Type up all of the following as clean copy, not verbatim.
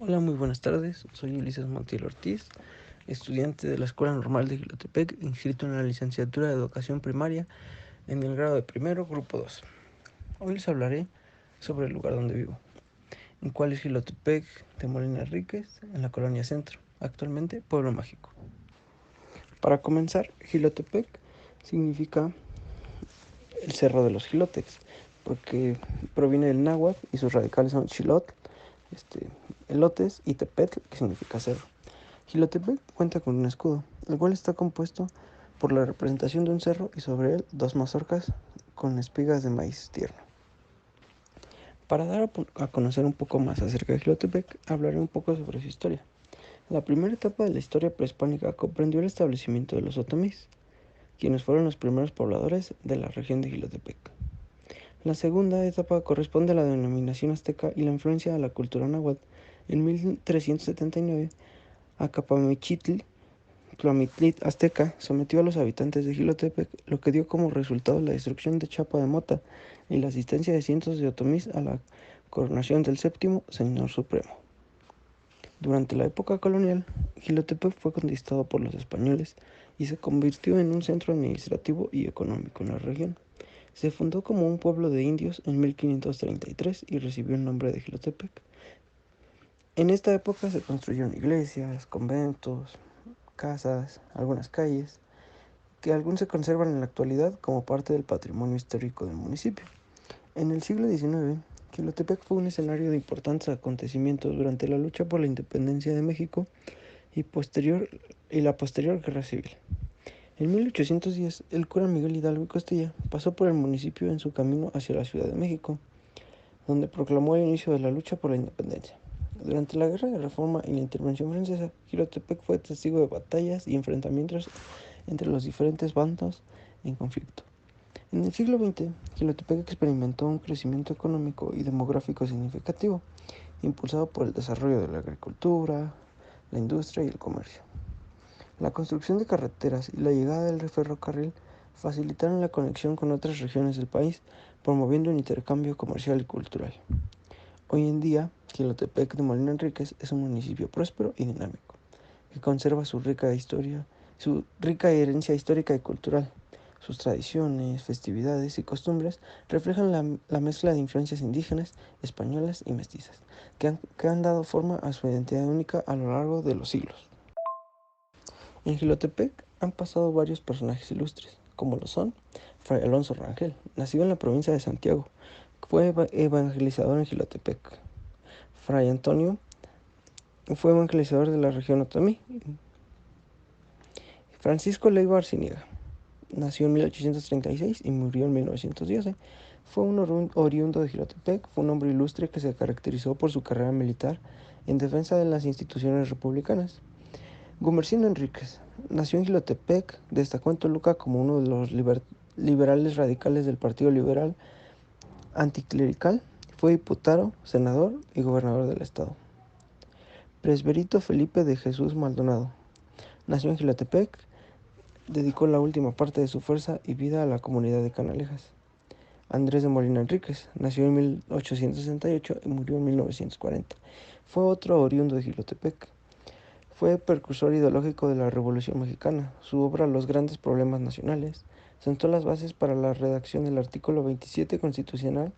Hola, muy buenas tardes. Soy Ulises Montiel Ortiz, estudiante de la Escuela Normal de Jilotepec, inscrito en la licenciatura de Educación Primaria en el grado de primero, grupo 2. Hoy les hablaré sobre el lugar donde vivo, en cuál es Jilotepec de Molina Enríquez, en la colonia Centro, actualmente Pueblo Mágico. Para comenzar, Jilotepec significa el Cerro de los Jilotes, porque proviene del náhuatl y sus radicales son xilotl, elotes y tepetl, que significa cerro. Jilotepec cuenta con un escudo, el cual está compuesto por la representación de un cerro y sobre él dos mazorcas con espigas de maíz tierno. Para dar a conocer un poco más acerca de Jilotepec, hablaré un poco sobre su historia. La primera etapa de la historia prehispánica comprendió el establecimiento de los otomís, quienes fueron los primeros pobladores de la región de Jilotepec. La segunda etapa corresponde a la denominación azteca y la influencia de la cultura náhuatl. En 1379, Acapamechitl, Tlamitlit azteca, sometió a los habitantes de Jilotepec, lo que dio como resultado la destrucción de Chapa de Mota y la asistencia de cientos de otomís a la coronación del séptimo Señor Supremo. Durante la época colonial, Jilotepec fue conquistado por los españoles y se convirtió en un centro administrativo y económico en la región. Se fundó como un pueblo de indios en 1533 y recibió el nombre de Jilotepec. En esta época se construyeron iglesias, conventos, casas, algunas calles, que aún se conservan en la actualidad como parte del patrimonio histórico del municipio. En el siglo XIX, Jilotepec fue un escenario de importantes acontecimientos durante la lucha por la independencia de México y la posterior guerra civil. En 1810, el cura Miguel Hidalgo y Costilla pasó por el municipio en su camino hacia la Ciudad de México, donde proclamó el inicio de la lucha por la independencia. Durante la Guerra de Reforma y la intervención francesa, Jilotepec fue testigo de batallas y enfrentamientos entre los diferentes bandos en conflicto. En el siglo XX, Jilotepec experimentó un crecimiento económico y demográfico significativo, impulsado por el desarrollo de la agricultura, la industria y el comercio. La construcción de carreteras y la llegada del ferrocarril facilitaron la conexión con otras regiones del país, promoviendo un intercambio comercial y cultural. Hoy en día, Jilotepec de Molina Enríquez es un municipio próspero y dinámico, que conserva su rica herencia histórica y cultural. Sus tradiciones, festividades y costumbres reflejan la mezcla de influencias indígenas, españolas y mestizas, que han dado forma a su identidad única a lo largo de los siglos. En Jilotepec han pasado varios personajes ilustres, como lo son Fray Alonso Rangel, nacido en la provincia de Santiago, fue evangelizador en Jilotepec. Fray Antonio fue evangelizador de la región otomí. Francisco Leiva Arciniega, nació en 1836 y murió en 1910. Fue un oriundo de Jilotepec, fue un hombre ilustre que se caracterizó por su carrera militar en defensa de las instituciones republicanas. Gumersindo Enríquez, nació en Jilotepec, destacó en Toluca como uno de los liberales radicales del Partido Liberal Anticlerical, fue diputado, senador y gobernador del estado. Presbítero Felipe de Jesús Maldonado, nació en Jilotepec, dedicó la última parte de su fuerza y vida a la comunidad de Canalejas. Andrés de Molina Enríquez, nació en 1868 y murió en 1940. Fue otro oriundo de Jilotepec. Fue precursor ideológico de la Revolución Mexicana. Su obra Los grandes problemas nacionales sentó las bases para la redacción del artículo 27 constitucional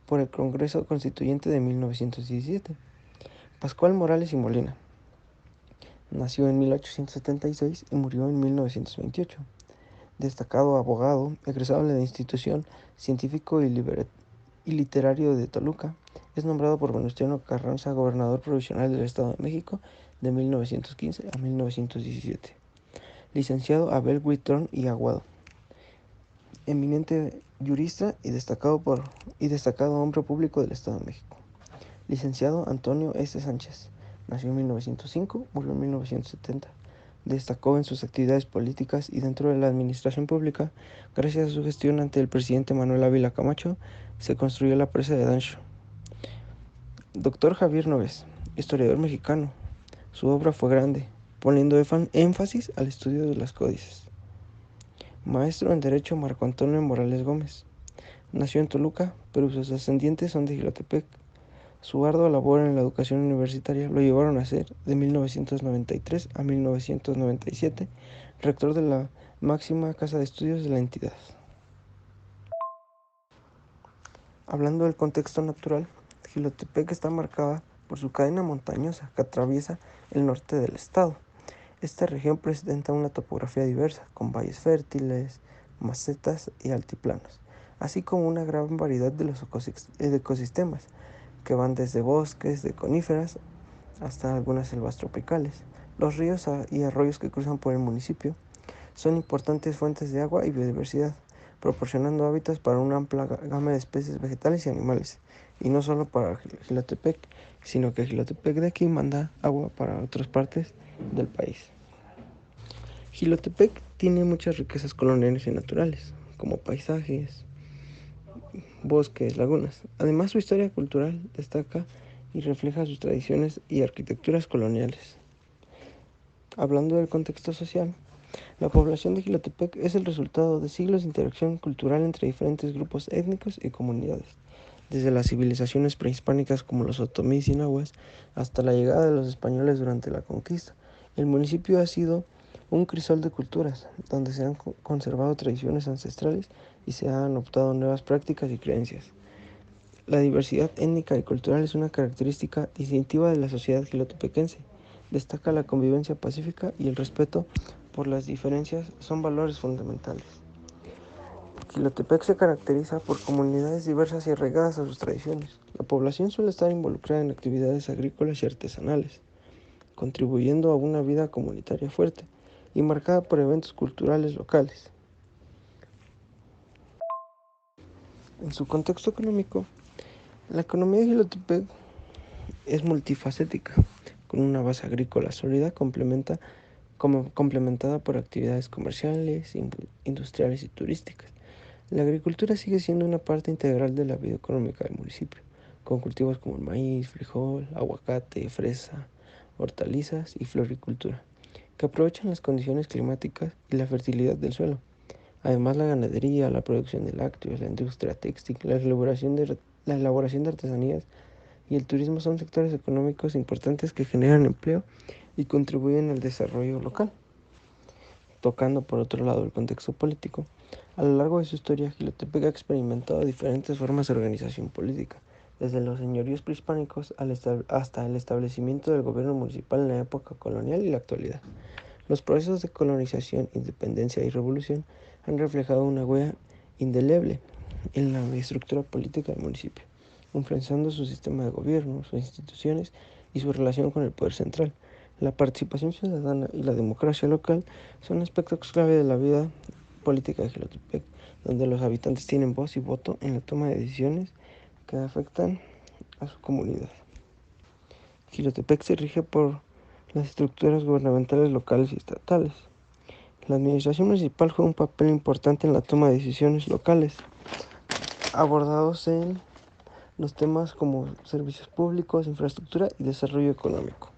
por el Congreso Constituyente de 1917. Pascual Morales y Molina, nació en 1876 y murió en 1928. Destacado abogado, egresado de la Institución Científico y Literario de Toluca, es nombrado por Venustiano Carranza gobernador provisional del Estado de México de 1915 a 1917. Licenciado Abel Huitrón y Aguado, eminente jurista y destacado hombre público del Estado de México. Licenciado Antonio S. Sánchez, nació en 1905, murió en 1970. Destacó en sus actividades políticas y dentro de la administración pública. Gracias a su gestión ante el presidente Manuel Ávila Camacho, se construyó la presa de Dancho. Doctor Javier Noves, historiador mexicano. Su obra fue grande, poniendo énfasis al estudio de los códices. Maestro en Derecho Marco Antonio Morales Gómez. Nació en Toluca, pero sus descendientes son de Jilotepec. Su ardua labor en la educación universitaria lo llevaron a ser, de 1993 a 1997, rector de la máxima casa de estudios de la entidad. Hablando del contexto natural, Jilotepec está marcada por su cadena montañosa que atraviesa el norte del estado. Esta región presenta una topografía diversa, con valles fértiles, macetas y altiplanos, así como una gran variedad de los ecosistemas, que van desde bosques de coníferas hasta algunas selvas tropicales. Los ríos y arroyos que cruzan por el municipio son importantes fuentes de agua y biodiversidad, proporcionando hábitats para una amplia gama de especies vegetales y animales. Y no solo para Jilotepec, sino que Jilotepec de aquí manda agua para otras partes del país. Jilotepec tiene muchas riquezas coloniales y naturales, como paisajes, bosques, lagunas. Además, su historia cultural destaca y refleja sus tradiciones y arquitecturas coloniales. Hablando del contexto social, la población de Jilotepec es el resultado de siglos de interacción cultural entre diferentes grupos étnicos y comunidades, desde las civilizaciones prehispánicas como los otomíes y nahuas hasta la llegada de los españoles durante la conquista. El municipio ha sido un crisol de culturas, donde se han conservado tradiciones ancestrales y se han adoptado nuevas prácticas y creencias. La diversidad étnica y cultural es una característica distintiva de la sociedad jilotepequense. Destaca la convivencia pacífica y el respeto por las diferencias son valores fundamentales. Jilotepec se caracteriza por comunidades diversas y arraigadas a sus tradiciones. La población suele estar involucrada en actividades agrícolas y artesanales, contribuyendo a una vida comunitaria fuerte y marcada por eventos culturales locales. En su contexto económico, la economía de Jilotepec es multifacética, con una base agrícola sólida complementada por actividades comerciales, industriales y turísticas. La agricultura sigue siendo una parte integral de la vida económica del municipio, con cultivos como el maíz, frijol, aguacate, fresa, hortalizas y floricultura, que aprovechan las condiciones climáticas y la fertilidad del suelo. Además, la ganadería, la producción de lácteos, la industria textil, la elaboración de artesanías y el turismo son sectores económicos importantes que generan empleo y contribuyen al desarrollo local. Tocando por otro lado el contexto político, a lo largo de su historia, Jilotepec ha experimentado diferentes formas de organización política, desde los señoríos prehispánicos hasta el establecimiento del gobierno municipal en la época colonial y la actualidad. Los procesos de colonización, independencia y revolución han reflejado una huella indeleble en la estructura política del municipio, influenciando su sistema de gobierno, sus instituciones y su relación con el poder central. La participación ciudadana y la democracia local son aspectos clave de la vida política de Jilotepec, donde los habitantes tienen voz y voto en la toma de decisiones que afectan a su comunidad. Jilotepec se rige por las estructuras gubernamentales locales y estatales. La administración municipal juega un papel importante en la toma de decisiones locales, abordados en los temas como servicios públicos, infraestructura y desarrollo económico.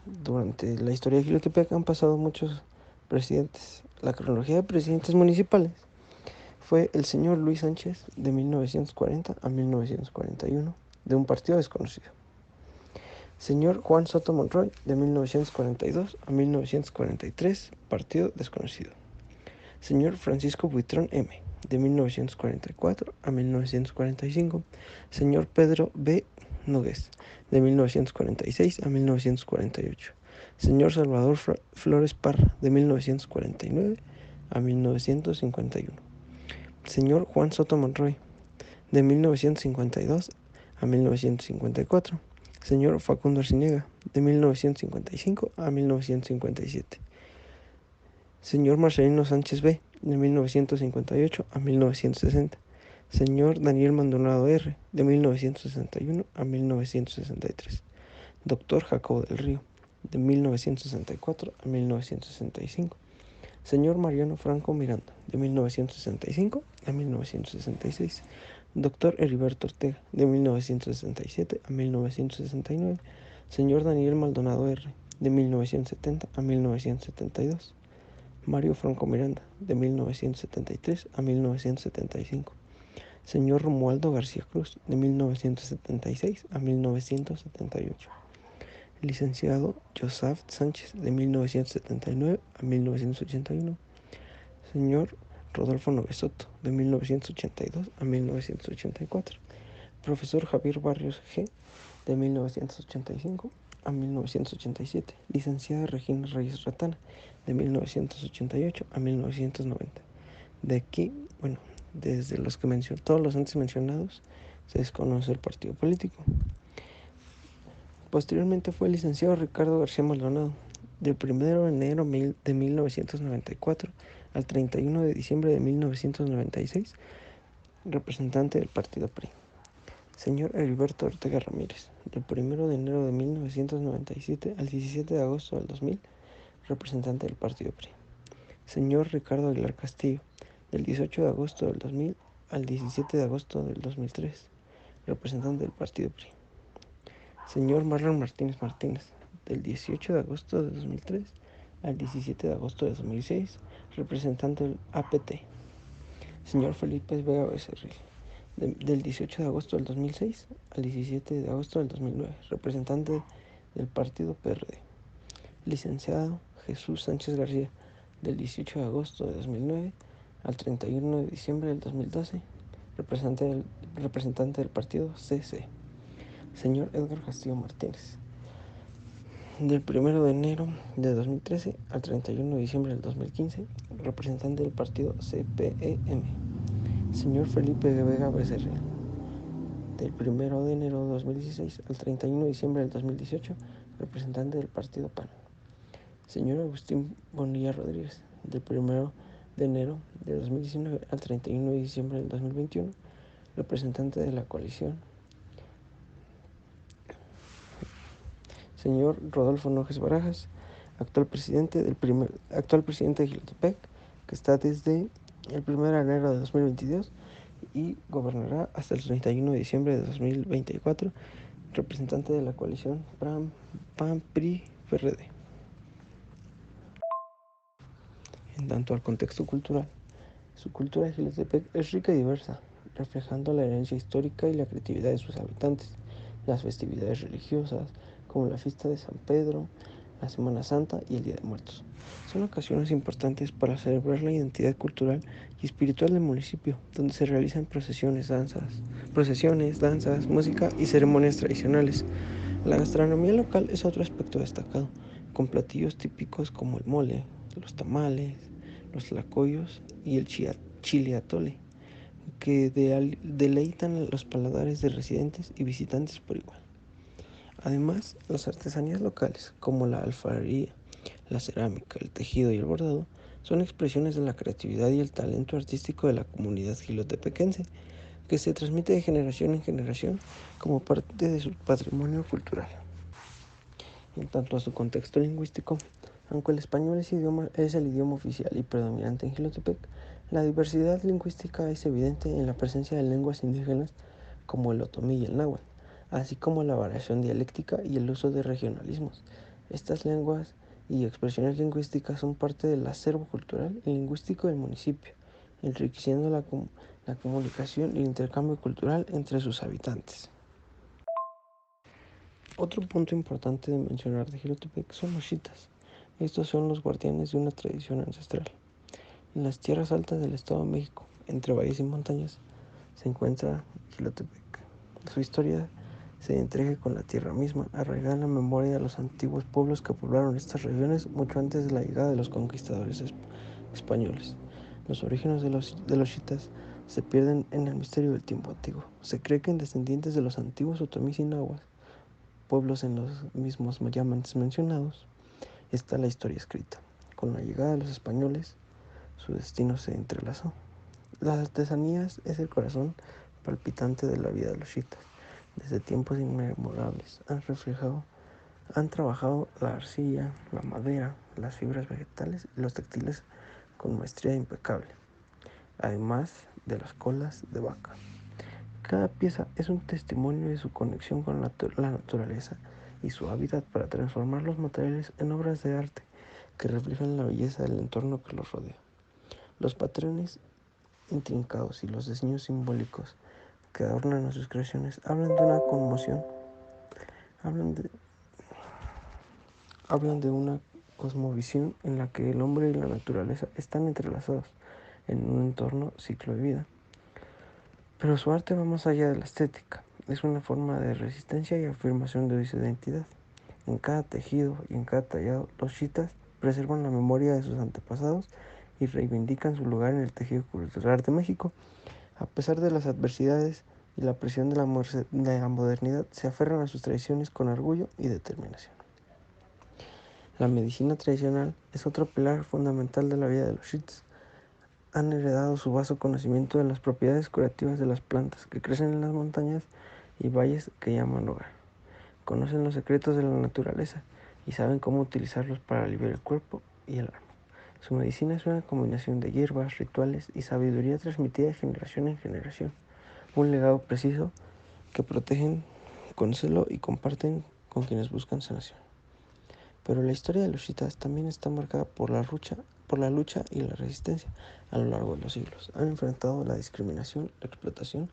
Durante la historia de Jilotepec han pasado muchos presidentes. La cronología de presidentes municipales fue el señor Luis Sánchez de 1940 a 1941, de un partido desconocido. Señor Juan Soto Monroy de 1942 a 1943, partido desconocido. Señor Francisco Buitrón M. de 1944 a 1945. Señor Pedro B. Nogués de 1946 a 1948. Señor Salvador Flores Parra de 1949 a 1951. Señor Juan Soto Monroy de 1952 a 1954. Señor Facundo Arciniega de 1955 a 1957. Señor Marcelino Sánchez B. de 1958 a 1960. Señor Daniel Maldonado R. de 1961 a 1963. Doctor Jacobo del Río de 1964 a 1965. Señor Mariano Franco Miranda de 1965 a 1966. Doctor Heriberto Ortega de 1967 a 1969. Señor Daniel Maldonado R. de 1970 a 1972. Mario Franco Miranda de 1973 a 1975. Señor Romualdo García Cruz, de 1976 a 1978. Licenciado Josaph Sánchez, de 1979 a 1981. Señor Rodolfo Novesoto, de 1982 a 1984. Profesor Javier Barrios G., de 1985 a 1987. Licenciada Regina Reyes Ratana, de 1988 a 1990. De aquí, desde todos los antes mencionados, se desconoce el partido político. Posteriormente fue el licenciado Ricardo García Maldonado, del 1 de enero de 1994 al 31 de diciembre de 1996, representante del partido PRI. Señor Heriberto Ortega Ramírez, del 1 de enero de 1997 al 17 de agosto del 2000, representante del partido PRI. Señor Ricardo Aguilar Castillo, del 18 de agosto del 2000 al 17 de agosto del 2003, representante del partido PRI. Señor Marlon Martínez Martínez, del 18 de agosto de 2003 al 17 de agosto de 2006, representante del APT. Señor Felipe Vega Becerril, del 18 de agosto del 2006 al 17 de agosto del 2009, representante del partido PRD. Licenciado Jesús Sánchez García, del 18 de agosto de 2009 al 31 de diciembre del 2012, representante del partido CC. Señor Edgar Castillo Martínez, del 1 de enero de 2013 al 31 de diciembre del 2015, representante del partido CPEM. Señor Felipe Vega Becerril, del 1 de enero de 2016 al 31 de diciembre del 2018, representante del partido PAN. Señor Agustín Bonilla Rodríguez, del 1 de enero de 2019 al 31 de diciembre del 2021, representante de la coalición. Señor Rodolfo Nojes Barajas, actual presidente de Jilotepec, que está desde el 1 de enero de 2022 y gobernará hasta el 31 de diciembre de 2024, representante de la coalición PAN-PRI-PRD. En tanto al contexto cultural, su cultura de Jilotepec es rica y diversa, reflejando la herencia histórica y la creatividad de sus habitantes. Las festividades religiosas, como la fiesta de San Pedro, la Semana Santa y el Día de Muertos, son ocasiones importantes para celebrar la identidad cultural y espiritual del municipio, donde se realizan procesiones, danzas, música y ceremonias tradicionales. La gastronomía local es otro aspecto destacado, con platillos típicos como el mole, los tamales, los tlacoyos y el chile atole, que deleitan los paladares de residentes y visitantes por igual. Además, las artesanías locales, como la alfarería, la cerámica, el tejido y el bordado, son expresiones de la creatividad y el talento artístico de la comunidad jilotepequense, que se transmite de generación en generación como parte de su patrimonio cultural. En tanto a su contexto lingüístico, aunque el español es el idioma oficial y predominante en Jilotepec, la diversidad lingüística es evidente en la presencia de lenguas indígenas como el otomí y el náhuatl, así como la variación dialéctica y el uso de regionalismos. Estas lenguas y expresiones lingüísticas son parte del acervo cultural y lingüístico del municipio, enriqueciendo la comunicación y el intercambio cultural entre sus habitantes. Otro punto importante de mencionar de Jilotepec son los xitas. Estos son los guardianes de una tradición ancestral. En las tierras altas del Estado de México, entre valles y montañas, se encuentra Jilotepec. Su historia se entrega con la tierra misma, arraigada en la memoria de los antiguos pueblos que poblaron estas regiones mucho antes de la llegada de los conquistadores españoles. Los orígenes de los xitas se pierden en el misterio del tiempo antiguo. Se cree que en descendientes de los antiguos otomís y nahuas, pueblos en los mismos ya antes mencionados, está la historia escrita. Con la llegada de los españoles, su destino se entrelazó. Las artesanías es el corazón palpitante de la vida de los xitas. Desde tiempos inmemorables han trabajado la arcilla, la madera, las fibras vegetales y los textiles con maestría impecable, además de las colas de vaca. Cada pieza es un testimonio de su conexión con la naturaleza y su hábitat para transformar los materiales en obras de arte que reflejan la belleza del entorno que los rodea. Los patrones intrincados y los diseños simbólicos que adornan a sus creaciones hablan de una conmoción, hablan de, hablan de una cosmovisión en la que el hombre y la naturaleza están entrelazados en un entorno ciclo de vida. Pero su arte va más allá de la estética, es una forma de resistencia y afirmación de su identidad. En cada tejido y en cada tallado, los chitas preservan la memoria de sus antepasados y reivindican su lugar en el tejido cultural de México. A pesar de las adversidades y la presión de la modernidad, se aferran a sus tradiciones con orgullo y determinación. La medicina tradicional es otro pilar fundamental de la vida de los chitas. Han heredado su vasto conocimiento de las propiedades curativas de las plantas que crecen en las montañas y valles que llaman hogar. Conocen los secretos de la naturaleza y saben cómo utilizarlos para aliviar el cuerpo y el alma. Su medicina es una combinación de hierbas, rituales y sabiduría transmitida de generación en generación. Un legado preciso que protegen con celo y comparten con quienes buscan sanación. Pero la historia de los chitas también está marcada por la lucha y la resistencia a lo largo de los siglos. Han enfrentado la discriminación, la explotación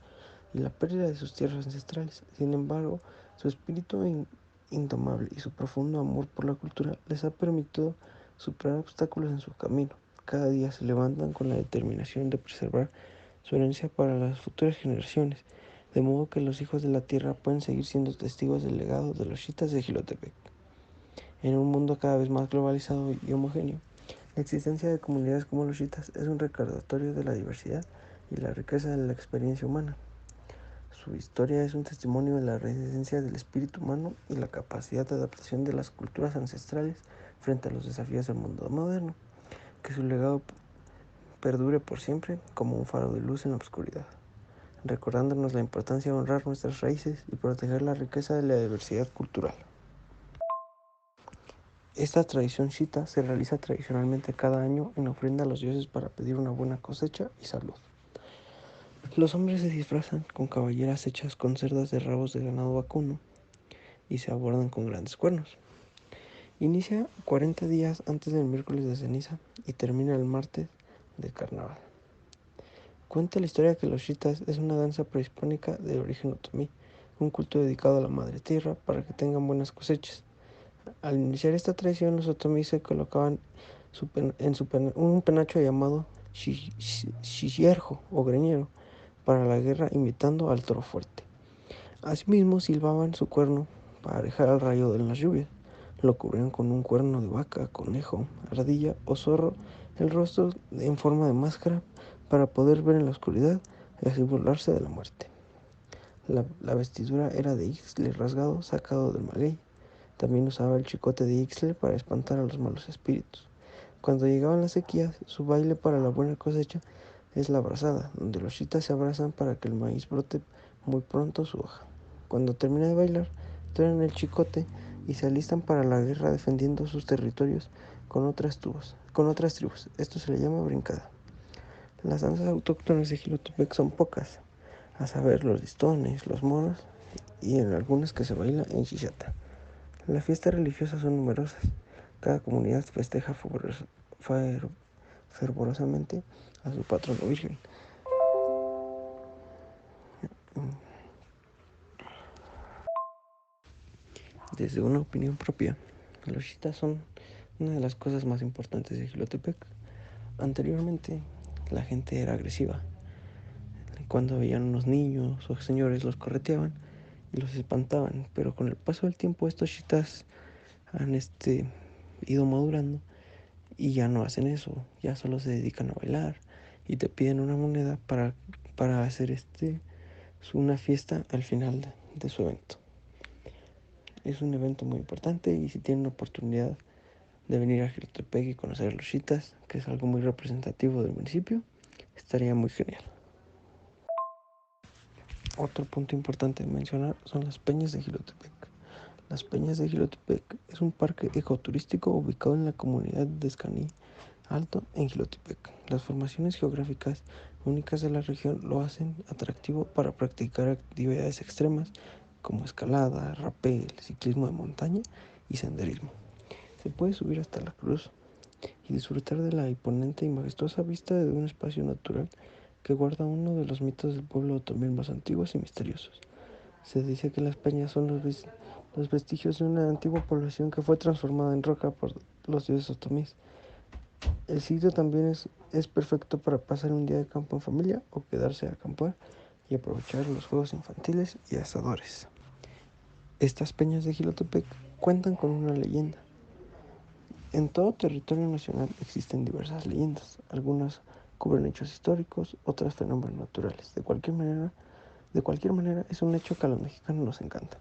y la pérdida de sus tierras ancestrales. Sin embargo, su espíritu indomable y su profundo amor por la cultura les ha permitido superar obstáculos en su camino. Cada día se levantan con la determinación de preservar su herencia para las futuras generaciones, de modo que los hijos de la tierra pueden seguir siendo testigos del legado de los chitas de Jilotepec. En un mundo cada vez más globalizado y homogéneo, la existencia de comunidades como los chitas es un recordatorio de la diversidad y la riqueza de la experiencia humana. Su historia es un testimonio de la resistencia del espíritu humano y la capacidad de adaptación de las culturas ancestrales frente a los desafíos del mundo moderno. Que su legado perdure por siempre como un faro de luz en la oscuridad, recordándonos la importancia de honrar nuestras raíces y proteger la riqueza de la diversidad cultural. Esta tradición chita se realiza tradicionalmente cada año en ofrenda a los dioses para pedir una buena cosecha y salud. Los hombres se disfrazan con caballeras hechas con cerdas de rabos de ganado vacuno y se abordan con grandes cuernos. Inicia 40 días antes del miércoles de ceniza y termina el martes de carnaval. Cuenta la historia que los chitas es una danza prehispánica de origen otomí, un culto dedicado a la madre tierra para que tengan buenas cosechas. Al iniciar esta tradición, los otomíes se colocaban un penacho llamado xixierjo o greñero para la guerra, imitando al toro fuerte. Asimismo, silbaban su cuerno para alejar al rayo de las lluvias. Lo cubrían con un cuerno de vaca, conejo, ardilla o zorro, el rostro en forma de máscara para poder ver en la oscuridad y así burlarse de la muerte. La vestidura era de ixtle rasgado sacado del maguey. También usaba el chicote de ixtle para espantar a los malos espíritus. Cuando llegaban las sequías, su baile para la buena cosecha es la abrazada, donde los chitas se abrazan para que el maíz brote muy pronto su hoja. Cuando termina de bailar, traen el chicote y se alistan para la guerra defendiendo sus territorios con otras tribus. Esto se le llama brincada. Las danzas autóctonas de Jilotepec son pocas, a saber los listones, los moros y en algunas que se baila en Xixata. Las fiestas religiosas son numerosas. Cada comunidad festeja fervorosamente a su patrono virgen. Desde una opinión propia, los chitas son una de las cosas más importantes de Jilotepec. Anteriormente, la gente era agresiva. Cuando veían unos niños o señores, los correteaban y los espantaban. Pero con el paso del tiempo, estos chitas han ido madurando y ya no hacen eso. Ya solo se dedican a bailar y te piden una moneda para hacer una fiesta al final de su evento. Es un evento muy importante y si tienen la oportunidad de venir a Jilotepec y conocer a los chitas, que es algo muy representativo del municipio, estaría muy genial. Otro punto importante de mencionar son las peñas de Jilotepec. Las peñas de Jilotepec es un parque ecoturístico ubicado en la comunidad de Escaní Alto en Jilotepec. Las formaciones geográficas únicas de la región lo hacen atractivo para practicar actividades extremas como escalada, rapel, ciclismo de montaña y senderismo. Se puede subir hasta la cruz y disfrutar de la imponente y majestuosa vista de un espacio natural que guarda uno de los mitos del pueblo otomí más antiguos y misteriosos. Se dice que las peñas son los vestigios de una antigua población que fue transformada en roca por los dioses otomíes. El sitio también es perfecto para pasar un día de campo en familia o quedarse a acampar y aprovechar los juegos infantiles y asadores. Estas peñas de Jilotepec cuentan con una leyenda. En todo territorio nacional existen diversas leyendas, algunas cubren hechos históricos, otras fenómenos naturales. De cualquier manera es un hecho que a los mexicanos nos encanta.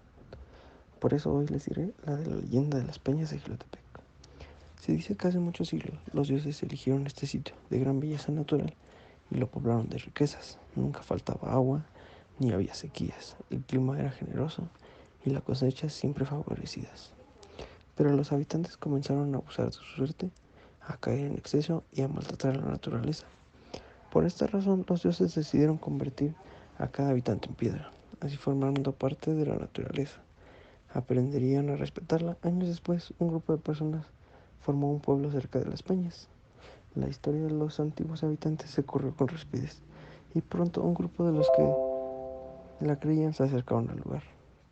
Por eso hoy les diré la de la leyenda de las peñas de Jilotepec. Se dice que hace muchos siglos los dioses eligieron este sitio de gran belleza natural y lo poblaron de riquezas. Nunca faltaba agua, ni había sequías. El clima era generoso y las cosechas siempre favorecidas. Pero los habitantes comenzaron a abusar de su suerte, a caer en exceso y a maltratar a la naturaleza. Por esta razón, los dioses decidieron convertir a cada habitante en piedra, así formando parte de la naturaleza. Aprenderían a respetarla. Años después, un grupo de personas formó un pueblo cerca de las peñas. La historia de los antiguos habitantes se corrió con rapidez y pronto un grupo de los que la creían se acercaron al lugar.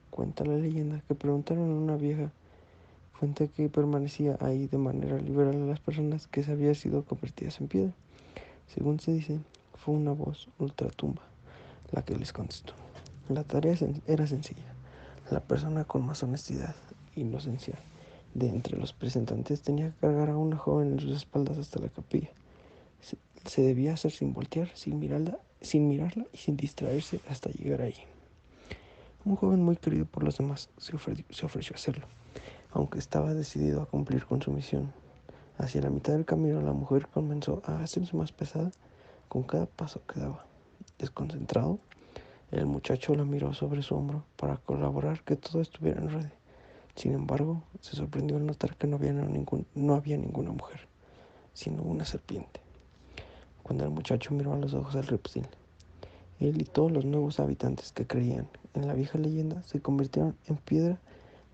Cuenta la leyenda que preguntaron a una vieja fuente que permanecía ahí de manera liberal a las personas que se habían sido convertidas en piedra. Según se dice, fue una voz ultratumba la que les contestó. La tarea era sencilla. La persona con más honestidad e inocencia de entre los presentantes tenía que cargar a una joven en sus espaldas hasta la capilla. Se debía hacer sin voltear, sin mirarla y sin distraerse hasta llegar allí. Un joven muy querido por los demás se ofreció a hacerlo, aunque estaba decidido a cumplir con su misión. Hacia la mitad del camino la mujer comenzó a hacerse más pesada con cada paso que daba. Desconcentrado, el muchacho la miró sobre su hombro para colaborar que todo estuviera en orden. Sin embargo, se sorprendió al notar que no había ninguna mujer, sino una serpiente. Cuando el muchacho miró a los ojos al reptil, él y todos los nuevos habitantes que creían en la vieja leyenda se convirtieron en piedra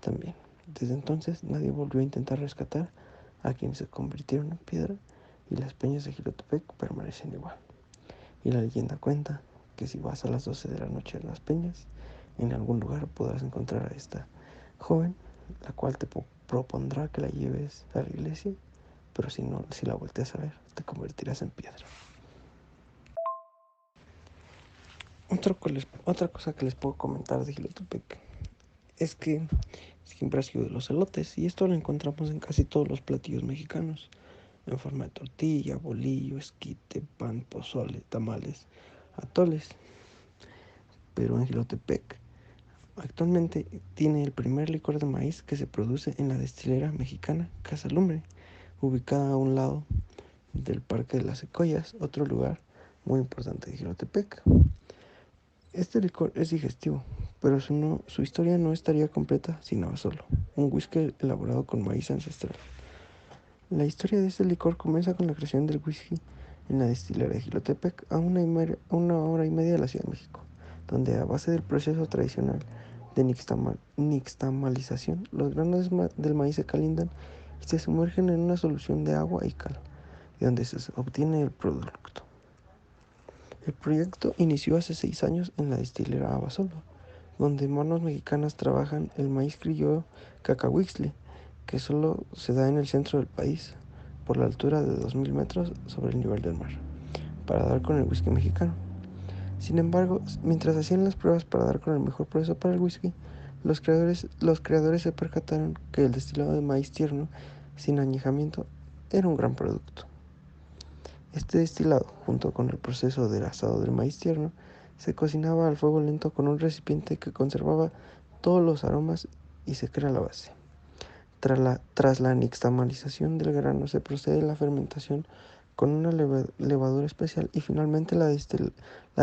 también. Desde entonces nadie volvió a intentar rescatar a quienes se convirtieron en piedra y las peñas de Jilotepec permanecen igual. Y la leyenda cuenta que si vas a las 12 de la noche a las peñas, en algún lugar podrás encontrar a esta joven, la cual te propondrá que la lleves a la iglesia, pero si la volteas a ver, te convertirás en piedra. Otra cosa que les puedo comentar de Jilotepec es que siempre ha sido de los elotes, y esto lo encontramos en casi todos los platillos mexicanos, en forma de tortilla, bolillo, esquite, pan, pozole, tamales, atoles. Pero en Jilotepec actualmente tiene el primer licor de maíz que se produce en la destilera mexicana Casa Lumbre, ubicada a un lado del Parque de las Secoyas, otro lugar muy importante de Jilotepec. Este licor es digestivo, pero su historia no estaría completa sin Abasolo, un whisky elaborado con maíz ancestral. La historia de este licor comienza con la creación del whisky en la destilera de Jilotepec, a una hora y media de la Ciudad de México, donde a base del proceso tradicional de nixtamalización, los granos del maíz se calientan y se sumergen en una solución de agua y cal, de donde se obtiene el producto. El proyecto inició hace 6 años en la destilera Abasolo, donde manos mexicanas trabajan el maíz criollo cacahuixtle, que solo se da en el centro del país, por la altura de 2000 metros sobre el nivel del mar, para dar con el whisky mexicano. Sin embargo, mientras hacían las pruebas para dar con el mejor proceso para el whisky, los creadores se percataron que el destilado de maíz tierno sin añejamiento era un gran producto. Este destilado, junto con el proceso del asado del maíz tierno, se cocinaba al fuego lento con un recipiente que conservaba todos los aromas y se crea la base. Tras la nixtamalización del grano se procede a la fermentación con una levadura especial y finalmente la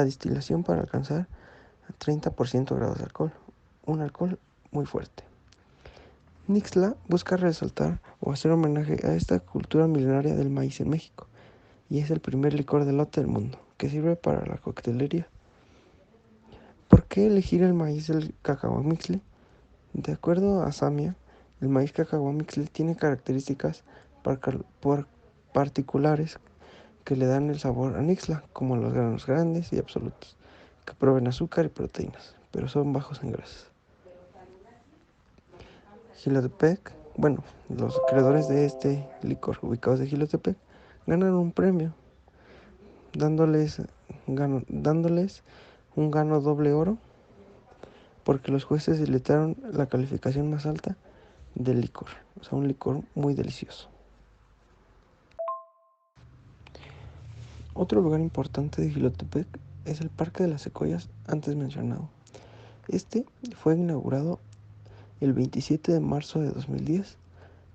destilación para alcanzar 30% grados de alcohol, un alcohol muy fuerte. Nixtla busca resaltar o hacer homenaje a esta cultura milenaria del maíz en México, y es el primer licor de elote del mundo, que sirve para la coctelería. ¿Por qué elegir el maíz del cacahuamixle? De acuerdo a Samia, el maíz cacahuamixle tiene características particulares que le dan el sabor a Nixla, como los granos grandes y absolutos, que proveen azúcar y proteínas, pero son bajos en grasas. Jilotepec, bueno, los creadores de este licor ubicados de Jilotepec ganaron un premio, dándoles un gano doble oro, porque los jueces seleccionaron la calificación más alta del licor, o sea, un licor muy delicioso. Otro lugar importante de Jilotepec es el Parque de las Secoyas antes mencionado. Este fue inaugurado el 27 de marzo de 2010,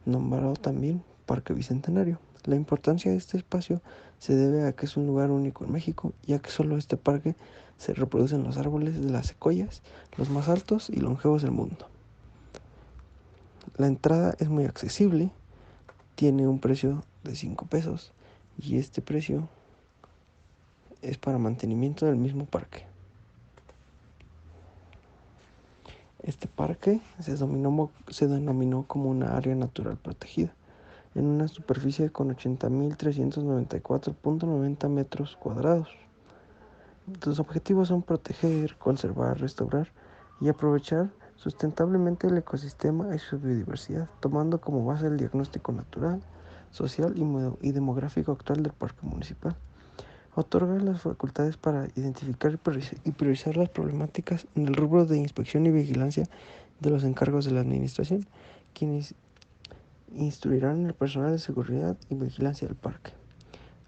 nombrado también Parque Bicentenario. La importancia de este espacio se debe a que es un lugar único en México, ya que solo en este parque se reproducen los árboles de las secoyas, los más altos y longevos del mundo. La entrada es muy accesible, tiene un precio de 5 pesos y este precio es para mantenimiento del mismo parque. Este parque se denominó como una área natural protegida, en una superficie con 80.394.90 metros cuadrados. Sus objetivos son proteger, conservar, restaurar y aprovechar sustentablemente el ecosistema y su biodiversidad, tomando como base el diagnóstico natural, social y demográfico actual del parque municipal. Otorga las facultades para identificar y priorizar las problemáticas en el rubro de inspección y vigilancia de los encargos de la administración, quienes instruirán al personal de seguridad y vigilancia del parque.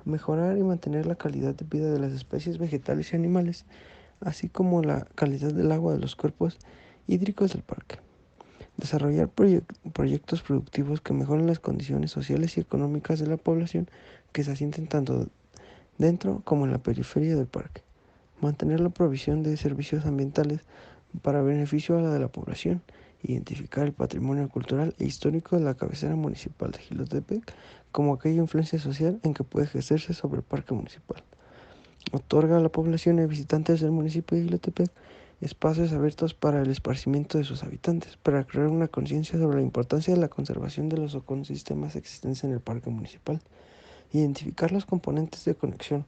Mejorar y mantener la calidad de vida de las especies vegetales y animales, así como la calidad del agua de los cuerpos hídricos del parque. Desarrollar proyectos productivos que mejoren las condiciones sociales y económicas de la población que se asienten tanto dentro como en la periferia del parque. Mantener la provisión de servicios ambientales para beneficio de la población. Identificar el patrimonio cultural e histórico de la cabecera municipal de Jilotepec como aquella influencia social en que puede ejercerse sobre el parque municipal. Otorga a la población y visitantes del municipio de Jilotepec espacios abiertos para el esparcimiento de sus habitantes, para crear una conciencia sobre la importancia de la conservación de los ecosistemas existentes en el parque municipal. Identificar los componentes de conexión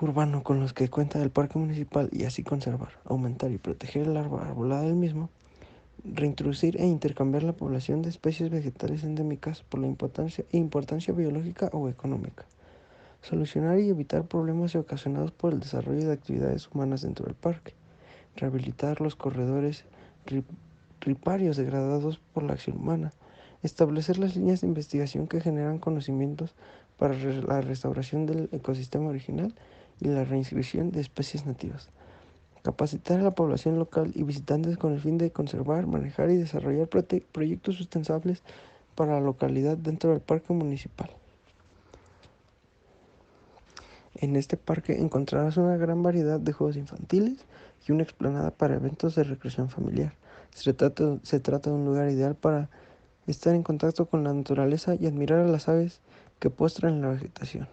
urbano con los que cuenta el parque municipal y así conservar, aumentar y proteger el arbolado del mismo. Reintroducir e intercambiar la población de especies vegetales endémicas por la importancia biológica o económica. Solucionar y evitar problemas ocasionados por el desarrollo de actividades humanas dentro del parque. Rehabilitar los corredores riparios degradados por la acción humana. Establecer las líneas de investigación que generan conocimientos para la restauración del ecosistema original y la reinscripción de especies nativas. Capacitar a la población local y visitantes con el fin de conservar, manejar y desarrollar proyectos sustentables para la localidad dentro del parque municipal. En este parque encontrarás una gran variedad de juegos infantiles y una explanada para eventos de recreación familiar. Se trata de un lugar ideal para estar en contacto con la naturaleza y admirar a las aves que postran en la vegetación.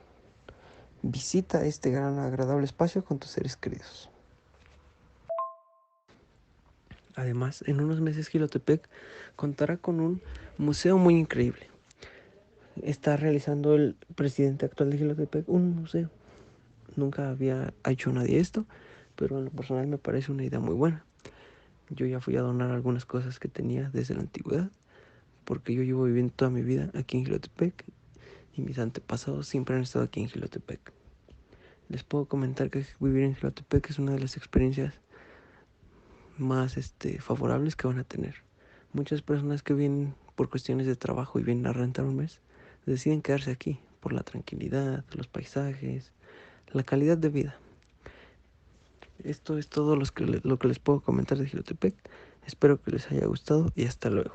Visita este gran agradable espacio con tus seres queridos. Además, en unos meses Jilotepec contará con un museo muy increíble. Está realizando el presidente actual de Jilotepec un museo. Nunca había hecho nadie esto, pero en lo personal me parece una idea muy buena. Yo ya fui a donar algunas cosas que tenía desde la antigüedad, porque yo llevo viviendo toda mi vida aquí en Jilotepec y mis antepasados siempre han estado aquí en Jilotepec. Les puedo comentar que vivir en Jilotepec es una de las experiencias más favorables que van a tener. Muchas personas que vienen por cuestiones de trabajo y vienen a rentar un mes deciden quedarse aquí por la tranquilidad, los paisajes, la calidad de vida. Esto es todo lo que les puedo comentar de Jilotepec. Espero que les haya gustado y hasta luego.